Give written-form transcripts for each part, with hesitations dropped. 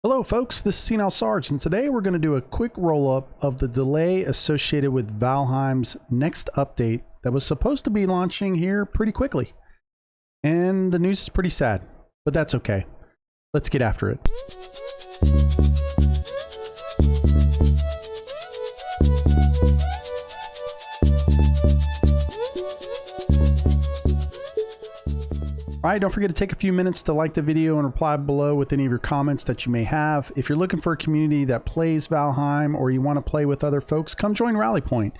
Hello folks, this is Senile Sarge, and today we're going to do a quick roll-up of the delay associated with Valheim's next update that was supposed to be launching here pretty quickly. And the news is pretty sad, but that's okay. Let's get after it. All right, don't forget to take a few minutes to like the video and reply below with any of your comments that you may have. If you're looking for a community that plays Valheim or you want to play with other folks, come join Rally Point.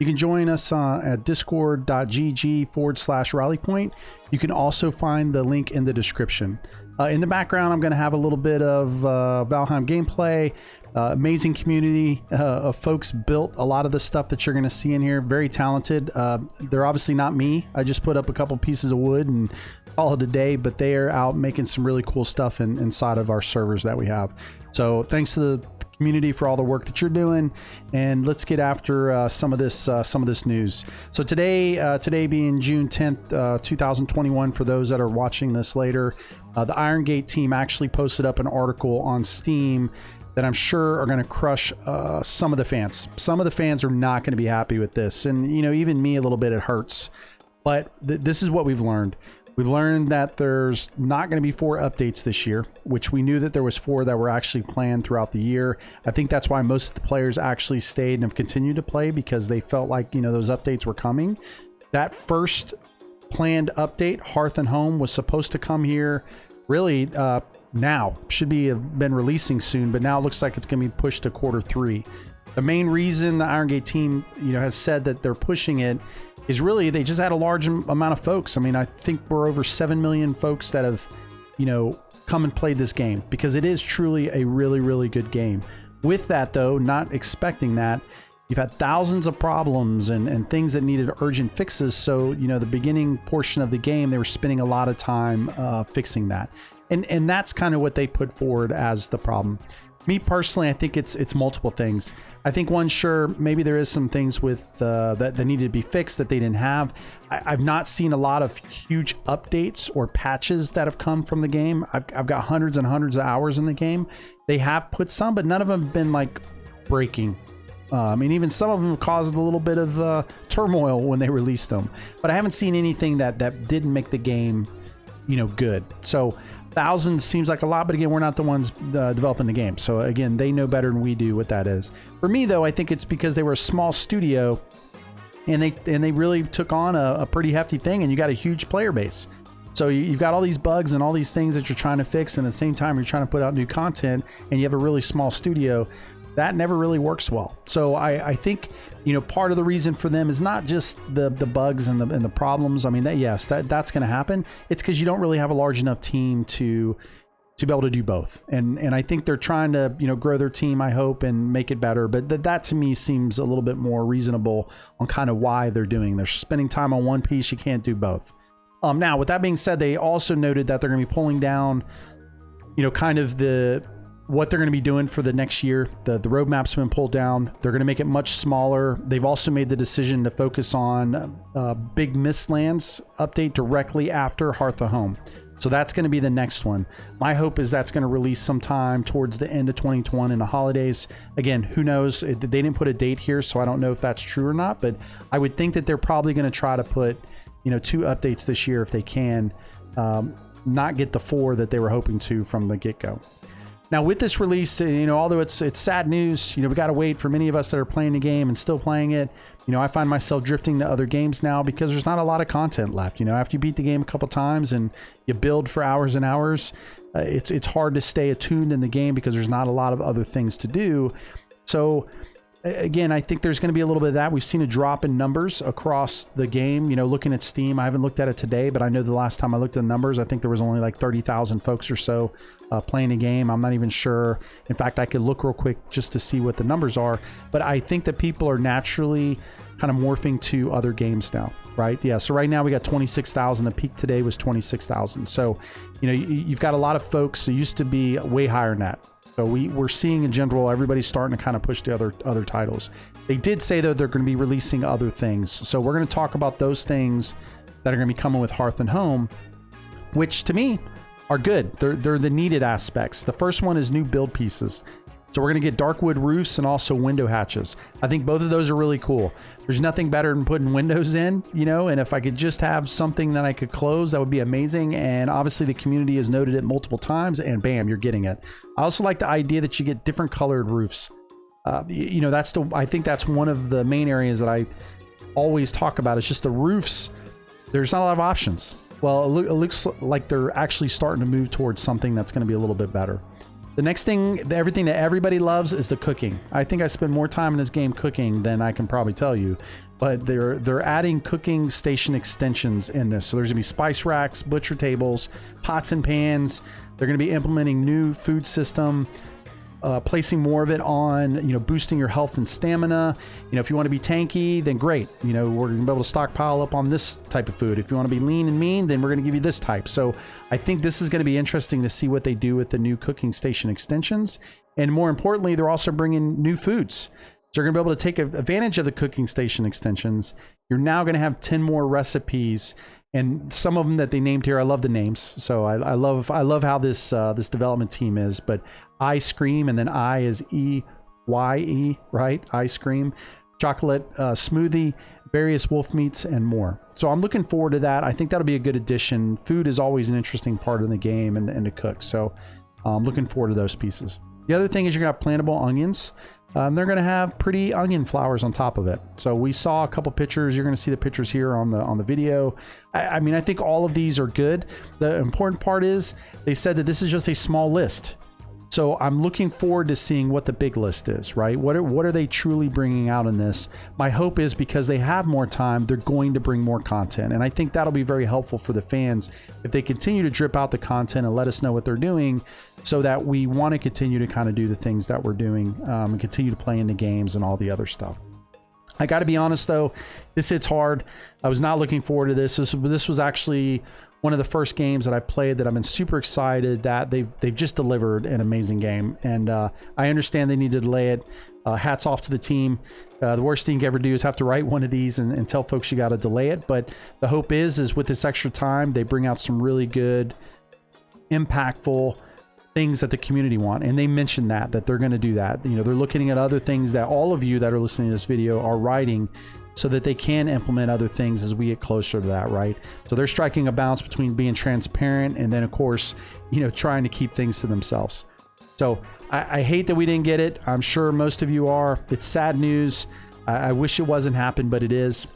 You can join us at discord.gg/rallypoint. You can also find the link in the description. In the background, I'm going to have a little bit of Valheim gameplay. Amazing community of folks built a lot of the stuff that you're going to see in here. Very talented. They're obviously not me. I just put up a couple pieces of wood and call it a day, but they are out making some really cool stuff inside of our servers that we have. So thanks to the community for all the work that you're doing, and let's get after some of this news. So today being June 10th, 2021, for those that are watching this later, the Iron Gate team actually posted up an article on Steam that I'm sure are going to crush some of the fans. Some of the fans are not going to be happy with this, and you know, even me a little bit, it hurts. But this is what we've learned. We've learned that there's not going to be 4 updates this year, which we knew that there was 4 that were actually planned throughout the year. I think that's why most of the players actually stayed and have continued to play, because they felt like, you know, those updates were coming. That first planned update, Hearth and Home, was supposed to come here really now. Should have been releasing soon, but now it looks like it's going to be pushed to Q3. The main reason the Iron Gate team, you know, has said that they're pushing it is really they just had a large amount of folks. I mean, I think we're over 7 million folks that have, you know, come and played this game, because it is truly a really, really good game. With that, though, not expecting that, you've had thousands of problems and things that needed urgent fixes. So, you know, the beginning portion of the game, they were spending a lot of time fixing that. And that's kind of what they put forward as the problem. Me personally, I think it's multiple things. I think one, sure, maybe there is some things with that needed to be fixed that they didn't have. I've not seen a lot of huge updates or patches that have come from the game. I've got hundreds and hundreds of hours in the game. They have put some, but none of them have been like breaking. I mean, even some of them caused a little bit of turmoil when they released them. But I haven't seen anything that didn't make the game, you know, good. So thousands seems like a lot, but again, we're not the ones developing the game. So again, they know better than we do what that is. For me, though, I think it's because they were a small studio, and they really took on a pretty hefty thing, and you got a huge player base. So you've got all these bugs and all these things that you're trying to fix, and at the same time, you're trying to put out new content, and you have a really small studio. That never really works well. So I think, you know, part of the reason for them is not just the bugs and the problems. I mean, that's going to happen. It's because you don't really have a large enough team to be able to do both. And I think they're trying to, you know, grow their team, I hope, and make it better. But that to me seems a little bit more reasonable on kind of why they're doing. They're spending time on one piece. You can't do both. Now, with that being said, they also noted that they're going to be pulling down, you know, kind of what they're going to be doing for the next year. The roadmap's been pulled down. They're going to make it much smaller. They've also made the decision to focus on Big Mistlands update directly after Hearth and Home. So that's going to be the next one. My hope is that's going to release sometime towards the end of 2021 in the holidays. Again, who knows? They didn't put a date here, so I don't know if that's true or not, but I would think that they're probably going to try to put, you know, 2 updates this year if they can, not get the 4 that they were hoping to from the get-go. Now, with this release, you know, although it's sad news, you know, we got to wait for many of us that are playing the game and still playing it. You know, I find myself drifting to other games now because there's not a lot of content left. You know, after you beat the game a couple times and you build for hours and hours, it's hard to stay attuned in the game because there's not a lot of other things to do. So again, I think there's going to be a little bit of that. We've seen a drop in numbers across the game. You know, looking at Steam, I haven't looked at it today, but I know the last time I looked at the numbers, I think there was only like 30,000 folks or so playing the game. I'm not even sure. In fact, I could look real quick just to see what the numbers are. But I think that people are naturally kind of morphing to other games now, right? Yeah, so right now we got 26,000. The peak today was 26,000. So, you know, you've got a lot of folks. It used to be way higher than that. So we're seeing in general, everybody's starting to kind of push the other titles. They did say, though, they're going to be releasing other things. So we're going to talk about those things that are going to be coming with Hearth and Home, which to me, are good. They're the needed aspects. The first one is new build pieces. So we're going to get dark wood roofs and also window hatches. I think both of those are really cool. There's nothing better than putting windows in, you know, and if I could just have something that I could close, that would be amazing. And obviously the community has noted it multiple times, and bam, you're getting it. I also like the idea that you get different colored roofs. You know, I think that's one of the main areas that I always talk about. It's just the roofs. There's not a lot of options. Well, it looks like they're actually starting to move towards something that's going to be a little bit better. The next thing, everything that everybody loves is the cooking. I think I spend more time in this game cooking than I can probably tell you, but they're adding cooking station extensions in this. So there's gonna be spice racks, butcher tables, pots and pans. They're gonna be implementing new food system, placing more of it on, you know, boosting your health and stamina. You know, if you want to be tanky, then great. You know, we're going to be able to stockpile up on this type of food. If you want to be lean and mean, then we're going to give you this type. So I think this is going to be interesting to see what they do with the new cooking station extensions. And more importantly, they're also bringing new foods. So you're going to be able to take advantage of the cooking station extensions. You're now going to have 10 more recipes, and some of them that they named here, I love the names. So I love how this this development team is. But Ice Cream, and then I is EYE, right? Ice Cream, chocolate smoothie, various wolf meats, and more. So I'm looking forward to that. I think that'll be a good addition. Food is always an interesting part of the game and to cook. So I'm looking forward to those pieces. The other thing is you're going to have plantable onions. They're going to have pretty onion flowers on top of it. So we saw a couple pictures. You're going to see the pictures here on the video. I mean, I think all of these are good. The important part is they said that this is just a small list. So I'm looking forward to seeing what the big list is, right? What are they truly bringing out in this? My hope is because they have more time, they're going to bring more content. And I think that'll be very helpful for the fans if they continue to drip out the content and let us know what they're doing, so that we want to continue to kind of do the things that we're doing and continue to play in the games and all the other stuff. I got to be honest though, this hits hard. I was not looking forward to this. This was actually one of the first games that I played that I've been super excited that they've just delivered an amazing game. And I understand they need to delay it. Hats off to the team. The worst thing you can ever do is have to write one of these and tell folks you got to delay it. But the hope is with this extra time, they bring out some really good, impactful things that the community want. And they mentioned that they're going to do that. You know, they're looking at other things that all of you that are listening to this video are writing, so that they can implement other things as we get closer to that, right? So they're striking a balance between being transparent and then, of course, you know, trying to keep things to themselves. So I hate that we didn't get it. I'm sure most of you are. It's sad news. I wish it wasn't happened, but it is.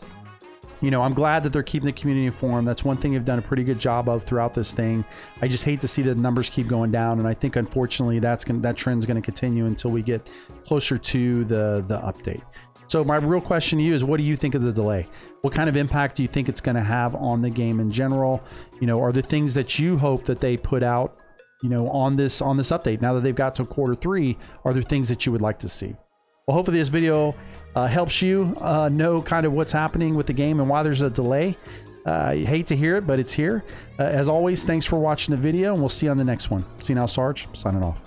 You know, I'm glad that they're keeping the community informed. That's one thing they've done a pretty good job of throughout this thing. I just hate to see the numbers keep going down, and I think unfortunately that trend's going to continue until we get closer to the update. So my real question to you is, what do you think of the delay? What kind of impact do you think it's going to have on the game in general? You know, are there things that you hope that they put out, you know, on this update now that they've got to Q3? Are there things that you would like to see? Well, hopefully this video helps you know kind of what's happening with the game and why there's a delay. You hate to hear it, but it's here. As always, thanks for watching the video, and we'll see you on the next one. See you now, Sarge, signing off.